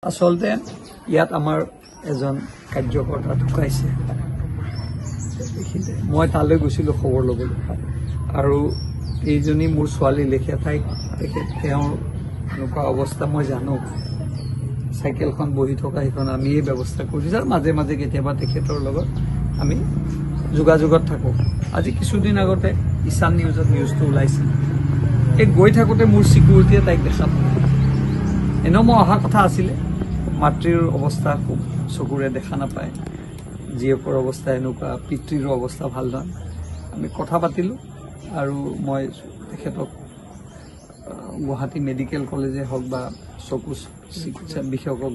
আচলতে ইয়াত আমাৰ এজন কাৰ্যকৰ্তা ঢুকাইছে। মই তালৈ গৈছিলোঁ খবৰ ল'বলৈ, আৰু এইজনী মোৰ ছোৱালী লেখীয়া ঠাইত তেওঁৰ এনেকুৱা অৱস্থা মই জানো। চাইকেলখন বহি থকা সেইখন আমিয়ে ব্যৱস্থা কৰিছোঁ, আৰু মাজে মাজে কেতিয়াবা তেখেতৰ লগত আমি যোগাযোগত থাকোঁ। আজি কিছুদিন আগতে ঈশান নিউজত নিউজটো ওলাইছিল। এই গৈ থাকোঁতে মোৰ চিকিউৰিটিয়ে তাইক দেখা পালে। এনেও মই অহা কথা আছিলে। মাতৃৰ অৱস্থা খুব চকুৰে দেখা নাপায়, জীয়েকৰ অৱস্থা এনেকুৱা, পিতৃৰো অৱস্থা ভাল নহয়। আমি কথা পাতিলোঁ, আৰু মই তেখেতক গুৱাহাটী মেডিকেল কলেজে হওক বা চকু চিকিৎসা বিশেষজ্ঞৰ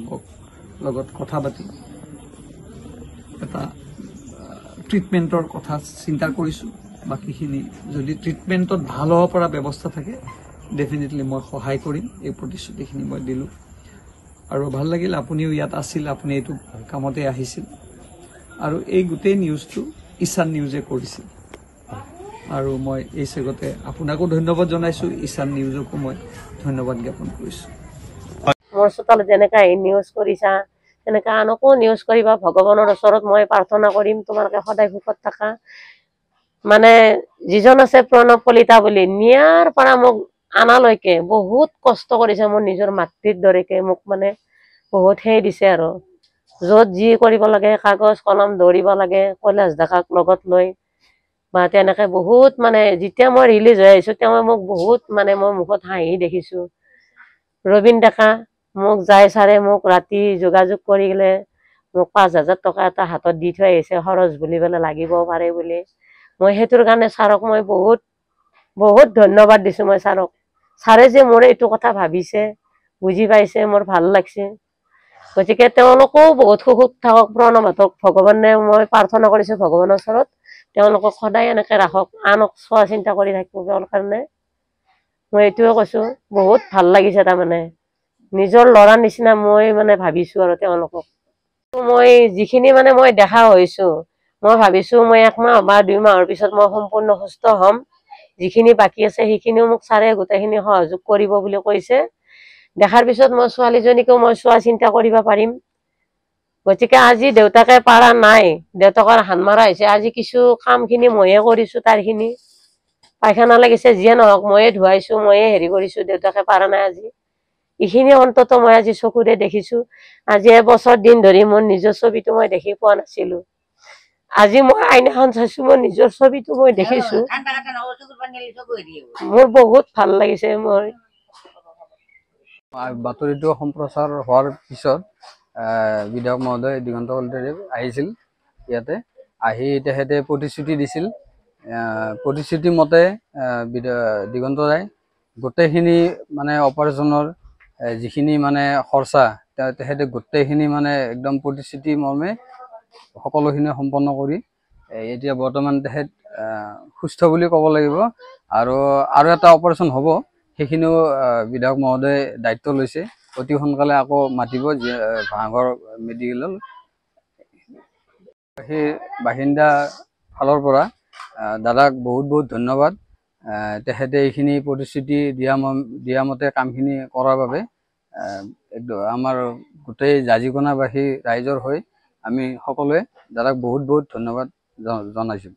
লগত কথা পাতি এটা ট্ৰিটমেণ্টৰ কথা চিন্তা কৰিছোঁ। বাকীখিনি যদি ট্ৰিটমেণ্টত ভাল হ'ব পৰা ব্যৱস্থা থাকে, ডেফিনেটলি মই সহায় কৰিম। এই প্ৰতিশ্ৰুতিখিনি মই দিলোঁ, আৰু ভাল লাগিল আপুনিও ইয়াত আছিল, আপুনি এইটো কামতে আহিছিল, আৰু এই গোটেই নিউজটো ঈশান নিউজে কৰিছিল। আৰু মই এই চেগতে আপোনাকো ধন্যবাদ জনাইছোঁ, ঈশান নিউজকো মই ধন্যবাদ জ্ঞাপন কৰিছোঁ। মোৰ চোতালত যেনেকৈ আহি নিউজ কৰিছা, তেনেকৈ আনকো নিউজ কৰিবা। ভগৱানৰ ওচৰত মই প্ৰাৰ্থনা কৰিম তোমালোকে সদায় সুখত থাকা। মানে যিজন আছে প্ৰণৱ কলিতা বুলি, নিয়াৰ পৰা মোক আনালৈকে বহুত কষ্ট কৰিছে। মোৰ নিজৰ মাতৃৰ দৰেকে মোক মানে বহুত সেই দিছে, আৰু য'ত যি কৰিব লাগে, কাগজ কলম দৌৰিব লাগে, কৈলাশ ডেকাক লগত লৈ বা তেনেকৈ বহুত মানে যেতিয়া মই ৰিলিজ হৈ আহিছোঁ, তেওঁ মোক বহুত মানে মই মুখত হাঁহি দেখিছোঁ। ৰবীন ডেকা মোক যাই ছাৰে মোক ৰাতি যোগাযোগ কৰিলে, মোক 5,000 টকা এটা হাতত দি থৈ আহিছে, খৰচ বুলিবলৈ লাগিব পাৰে বুলি। মই সেইটোৰ কাৰণে ছাৰক মই বহুত বহুত ধন্যবাদ দিছোঁ। মই ছাৰক, ছাৰে যে মোৰ এইটো কথা ভাবিছে, বুজি পাইছে, মোৰ ভাল লাগছে। গতিকে তেওঁলোকেও বহুত সুখত থাকক, প্ৰণৱহঁতক ভগৱানে মই প্ৰাৰ্থনা কৰিছোঁ ভগৱানৰ ওচৰত, তেওঁলোকক সদায় এনেকৈ ৰাখক, আনক চোৱা চিন্তা কৰি থাকিবৰ কাৰণে মই এইটোৱে কৈছোঁ। বহুত ভাল লাগিছে, তাৰমানে নিজৰ ল'ৰাৰ নিচিনা মই মানে ভাবিছোঁ। আৰু তেওঁলোকক মই যিখিনি মানে মই দেখা হৈছোঁ, মই ভাবিছোঁ মই 1 মাহ বা 2 মাহৰ পিছত মই সম্পূৰ্ণ সুস্থ হ'ম। যিখিনি বাকী আছে সেইখিনিও মোক ছাৰে গোটেইখিনি সহযোগ কৰিব বুলি কৈছে। দেখাৰ পিছত মই ছোৱালীজনীকো মই চোৱা চিন্তা কৰিব পাৰিম। গতিকে আজি দেউতাকে পাৰা নাই, দেউতাকৰ হান মাৰা হৈছে। আজি কিছু কামখিনি ময়ে কৰিছোঁ, তাৰখিনি পায়খানা লাগিছে যিয়ে নহওক ময়ে ধুৱাইছোঁ, ময়ে হেৰি কৰিছোঁ। দেউতাকে পাৰা নাই আজি, এইখিনি অন্তত মই আজি চকুৰে দেখিছোঁ। আজি এবছৰ দিন ধৰি মোৰ নিজৰ ছবিটো মই দেখি পোৱা নাছিলোঁ। আজি মই আইনাখন চাইছোঁ, মোৰ নিজৰ ছবিটো মই দেখিছোঁ, মোৰ বহুত ভাল লাগিছে। মই বাতৰিটো সম্প্ৰচাৰ হোৱাৰ পিছত বিধায়ক মহোদয় দিগন্ত কলিতাদেৱ আহিছিল ইয়াতে। আহি তেখেতে প্ৰতিশ্ৰুতি দিছিল। প্ৰতিশ্ৰুতি মতে দিগন্ত ৰায় গোটেইখিনি মানে অপাৰেশ্যনৰ যিখিনি মানে খৰচা, তেখেতে গোটেইখিনি মানে একদম প্ৰতিশ্ৰুতি মৰ্মে সকলোখিনি সম্পন্ন কৰি এতিয়া বৰ্তমান তেখেত সুস্থ বুলি ক'ব লাগিব। আৰু এটা অপাৰেশ্যন হ'ব, সেইখিনিও বিধায়ক মহোদয়ে দায়িত্ব লৈছে। অতি সোনকালে আকৌ মাতিব ভাঙৰ মেডিকেলত। সেই বাসিন্দা ফালৰ পৰা দাদাক বহুত বহুত ধন্যবাদ। তেখেতে এইখিনি প্ৰতিশ্ৰুতি দিয়া মতে কামখিনি কৰাৰ বাবে আমাৰ গোটেই জাজিকোনাবাসী ৰাইজৰ হৈ আমি সকলোৱে দাদাক বহুত বহুত ধন্যবাদ জনাইছোঁ।